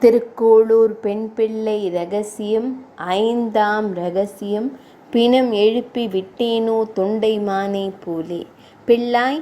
திருக்கோளூர் பெண்பிள்ளை இரகசியம் ஐந்தாம் இரகசியம். பிணம் எழுப்பி விட்டேனோ தொண்டைமானே போலே. பிள்ளாய்,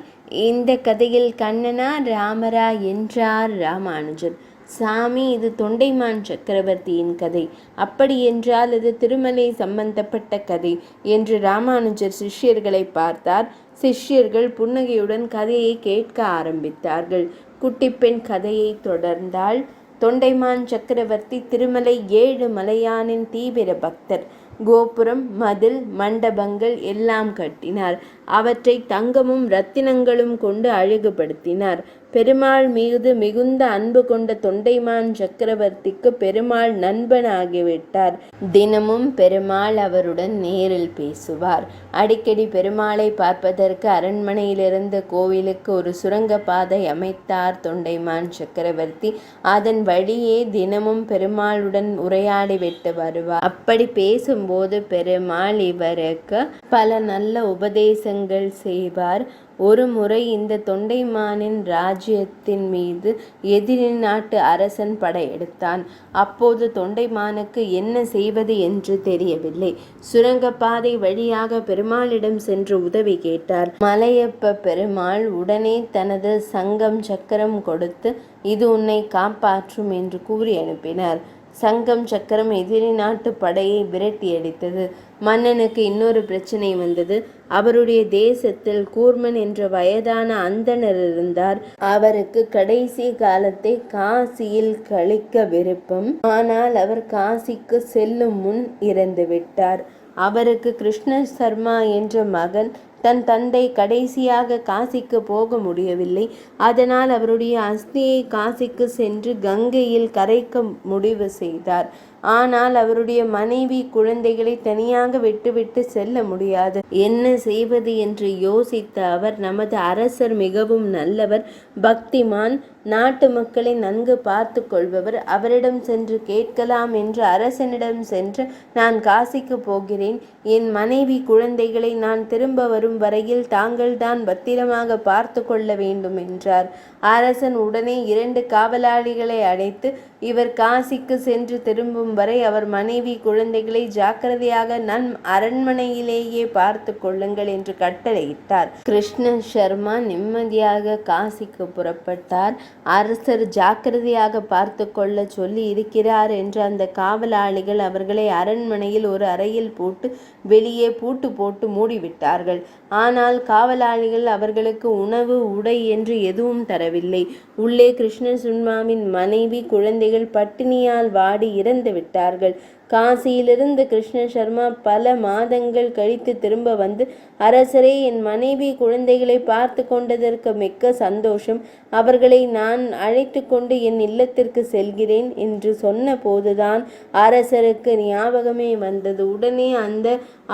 இந்த கதையில் கண்ணனா ராமரா என்றார் ராமானுஜர். சாமி, இது தொண்டைமான் சக்கரவர்த்தியின் கதை. அப்படி என்றால் இது திருமலை சம்பந்தப்பட்ட கதை என்று ராமானுஜர் சிஷ்யர்களை பார்த்தார். சிஷ்யர்கள் புன்னகையுடன் கதையை கேட்க ஆரம்பித்தார்கள். குட்டிப்பெண் கதையை தொடர்ந்தாள். தொண்டைமான் சக்கரவர்த்தி திருமலை ஏழுமலையானின் தீவிர பக்தர். கோபுரம், மதில், மண்டபங்கள் எல்லாம் கட்டினார். அவற்றை தங்கமும் இரத்தினங்களும் கொண்டு அழகுபடுத்தினார். பெருமாள் மீது மிகுந்த அன்பு கொண்ட தொண்டைமான் சக்கரவர்த்திக்கு பெருமாள் நண்பனாகிவிட்டார். தினமும் பெருமாள் அவருடன் நேரில் பேசுவார். அடிக்கடி பெருமாளை பார்ப்பதற்கு அரண்மனையிலிருந்து கோவிலுக்கு ஒரு சுரங்க பாதை அமைத்தார் தொண்டைமான் சக்கரவர்த்தி. அதன் வழியே தினமும் பெருமாளுடன் உரையாடிவிட்டு வருவார். அப்படி பேசும்போது பெருமாள் இவருக்கு பல நல்ல உபதேசங்கள் செய்வார். ஒரு முறை இந்த தொண்டைமானின் ராஜ்யத்தின் மீது எதிரி நாட்டு அரசன் படையெடுத்தான். அப்போது தொண்டைமானுக்கு என்ன செய்வது என்று தெரியவில்லை. சுரங்கப்பாதை வழியாக பெருமாளிடம் சென்று உதவி கேட்டார். மலையப்ப பெருமாள் உடனே தனது சங்கம் சக்கரம் கொடுத்து இது உன்னை காப்பாற்றும் என்று கூறி அனுப்பினார். சங்கம் சக்கரம் எதிரி நாட்டு படையை விரட்டியடித்தது. மன்னனுக்கு இன்னொரு பிரச்சனை வந்தது. அவருடைய தேசத்தில் கூர்மன் என்ற வயதான அந்தணர் இருந்தார். அவருக்கு கடைசி காலத்தை காசியில் கழிக்க விருப்பம். ஆனால் அவர் காசிக்கு செல்லும் முன் இறந்து விட்டார். அவருக்கு கிருஷ்ண சர்மா என்ற மகன். தன் தந்தை கடைசியாக காசிக்கு போக முடியவில்லை. அதனால் அவருடைய அஸ்தியை காசிக்கு சென்று கங்கையில் கரைக்க முடிவு செய்தார். ஆனால் அவருடைய மனைவி குழந்தைகளை தனியாக விட்டுவிட்டு செல்ல முடியாது. என்ன செய்வது என்று யோசித்த அவர், நமது அரசர் மிகவும் நல்லவர், பக்திமான், நாட்டு மக்களை நன்கு பார்த்து கொள்பவர், அவரிடம் சென்று கேட்கலாம் என்று அரசனிடம் சென்று நான் காசிக்கு போகிறேன். என் மனைவி குழந்தைகளை நான் திரும்ப வரும் வரையில் தாங்கள்தான் பத்திரமாக பார்த்து கொள்ள வேண்டும் என்றார். அரசன் உடனே 2 காவலாளிகளை அழைத்து இவர் காசிக்கு சென்று திரும்பும் வரை அவர் மனைவி குழந்தைகளை ஜாக்கிரதையாக நம் அரண்மனையிலேயே பார்த்து கொள்ளுங்கள் என்று கட்டளையிட்டார். கிருஷ்ண சர்மா நிம்மதியாக காசிக்கு புறப்பட்டார். அரசர் ஜாக்கிரதையாக பார்த்து கொள்ள சொல்லி இருக்கிறார் என்று அந்த காவலாளிகள் அவர்களை அரண்மனையில் ஒரு அறையில் போட்டு வெளியே பூட்டு போட்டு மூடிவிட்டார்கள். ஆனால் காவலாளிகள் அவர்களுக்கு உணவு, உடை என்று எதுவும் தரவில்லை. உள்ளே கிருஷ்ண சர்மாவின் மனைவி குழந்தைகள் பட்டினியால் வாடி இறந்து விட்டார்கள். காசியிலிருந்து கிருஷ்ண சர்மா பல மாதங்கள் கழித்து திரும்ப வந்து, அரசரே, என் மனைவி குழந்தைகளை பார்த்து கொண்டதற்கு மிக்க சந்தோஷம். அவர்களை நான் அழைத்து கொண்டு என் இல்லத்திற்கு செல்கிறேன் என்று சொன்ன போதுதான் அரசருக்கு ஞாபகமே வந்தது. உடனே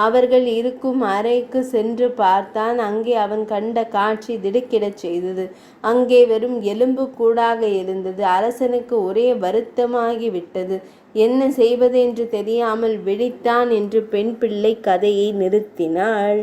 அவர்கள் இருக்கும் அறைக்கு சென்று பார்த்தான். அங்கே அவன் கண்ட காட்சி திடுக்கிடச் செய்தது. அங்கே வெறும் எலும்பு கூடாக இருந்தது. அரசனுக்கு ஒரே வருத்தமாகி விட்டது. என்ன செய்வது என்று தெரியாமல் விழித்தான் என்று பெண் பிள்ளை கதையை நிறுத்தினாள்.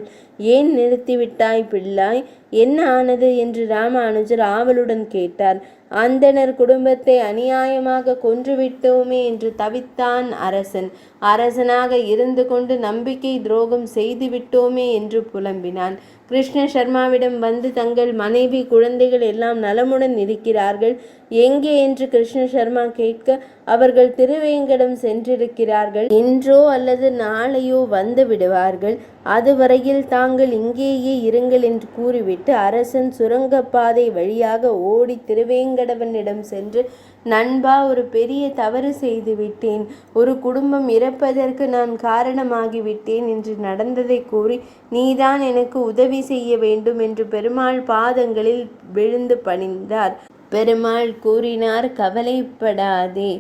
ஏன் நிறுத்திவிட்டாய் பிள்ளாய்? என்ன ஆனது என்று ராமானுஜர் ஆவலுடன் கேட்டார். அந்தணர் குடும்பத்தை அநியாயமாக கொன்றுவிட்டோமே என்று தவித்தான் அரசன். அரசனாக இருந்து கொண்டு நம்பிக்கை துரோகம் செய்துவிட்டோமே என்று புலம்பினான். கிருஷ்ண சர்மாவிடம் வந்து தங்கள் மனைவி குழந்தைகள் எல்லாம் நலமுடன் இருக்கிறார்கள் எங்கே என்று கிருஷ்ண சர்மா கேட்க, அவர்கள் திருவேங்கடம் சென்றிருக்கிறார்கள். இன்றோ அல்லது நாளையோ வந்து விடுவார்கள். அதுவரையில் தாங்கள் இங்கேயே இருங்கள் என்று கூறிவிட்டு அரசன் சுரங்கப்பாதை வழியாக ஓடி திருவேங்கடவனிடம் சென்று, நண்பா, ஒரு பெரிய தவறு செய்து விட்டேன். ஒரு குடும்பம் இறப்பதற்கு நான் காரணமாகிவிட்டேன் என்று நடந்ததை கூறி நீதான் எனக்கு உதவி செய்ய வேண்டும் என்று பெருமாள் பாதங்களில் விழுந்து பணிந்தார். பெருமாள் கூறினார், கவலைப்படாதே,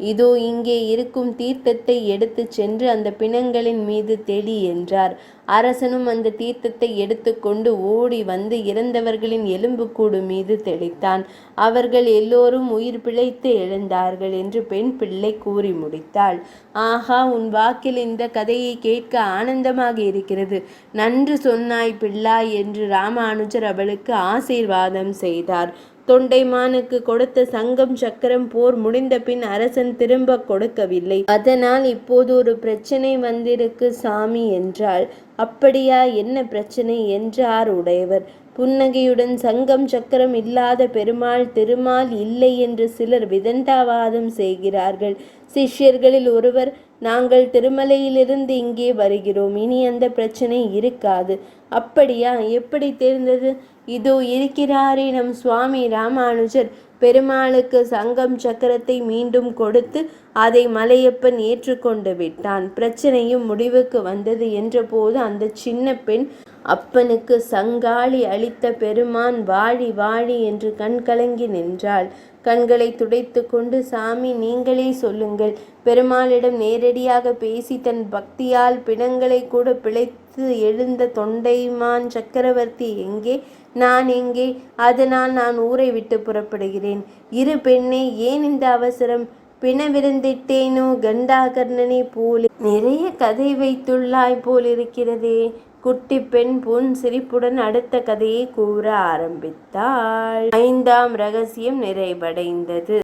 இதோ இங்கே இருக்கும் தீர்த்தத்தை எடுத்து சென்று அந்த பிணங்களின் மீது தெளி என்றார். அரசனும் அந்த தீர்த்தத்தை எடுத்து கொண்டு ஓடி வந்து இறந்தவர்களின் எலும்புக்கூடு மீது தெளித்தான். அவர்கள் எல்லோரும் உயிர் பிழைத்து எழுந்தார்கள் என்று பெண் பிள்ளை கூறி முடித்தாள். ஆஹா, உன் வாக்கில் இந்த கதையை கேட்க ஆனந்தமாக இருக்கிறது. நன்று சொன்னாய் பிள்ளாய் என்று ராமானுஜர் அவளுக்கு ஆசீர்வாதம் செய்தார். தொண்டைமானுக்கு கொடுத்த சங்கம் சக்கரம் போர் முடிந்த பின் அரசன் திரும்ப கொடுக்கவில்லை. அதனால் இப்போது ஒரு பிரச்சனை வந்திருக்கு சாமி என்றாள். அப்படியா, என்ன பிரச்சனை என்றார் உடையவர் புன்னகையுடன். சங்கம் சக்கரம் இல்லாத பெருமாள் திருமால் இல்லை என்று சிலர் விதண்டாவாதம் செய்கிறார்கள். சிஷ்யர்களில் ஒருவர், நாங்கள் திருமலையிலிருந்து இங்கே வருகிறோம், இனி அந்த பிரச்சனை இருக்காது. அப்படியா, எப்படி தெரிந்தது? இதோ இருக்கிறாரே நம் சுவாமி ராமானுஜர். பெருமாளுக்கு சங்கம் சக்கரத்தை மீண்டும் கொடுத்து அதை மலையப்பன் ஏற்றுக்கொண்டு விட்டான். பிரச்சனையும் முடிவுக்கு வந்தது என்றபோது அந்த சின்ன பெண், அப்பனுக்கு சங்காளி அளித்த பெருமான் வாழி வாழி என்று கண் கலங்கி நின்றாள். கண்களை துடைத்து கொண்டு, சாமி நீங்களே சொல்லுங்கள், பெருமாளிடம் நேரடியாக பேசி தன் பக்தியால் பிணங்களை கூட பிழைத்து எழுந்த தொண்டைமான் சக்கரவர்த்தி எங்கே? நான் எங்கே? அதனால் நான் ஊரை விட்டு புறப்படுகிறேன். இரு பெண்ணே, ஏன் இந்த அவசரம்? பிணவிருந்திட்டேனோ கண்டாகர்ணனை போலே நிறைய கதை வைத்துள்ளாய் போலிருக்கிறதே. குட்டி பெண் புன் சிரிப்புடன் அடுத்த கதையை கூற ஆரம்பித்தாள். 5ஆம் ரகசியம் நிறைவடைந்தது.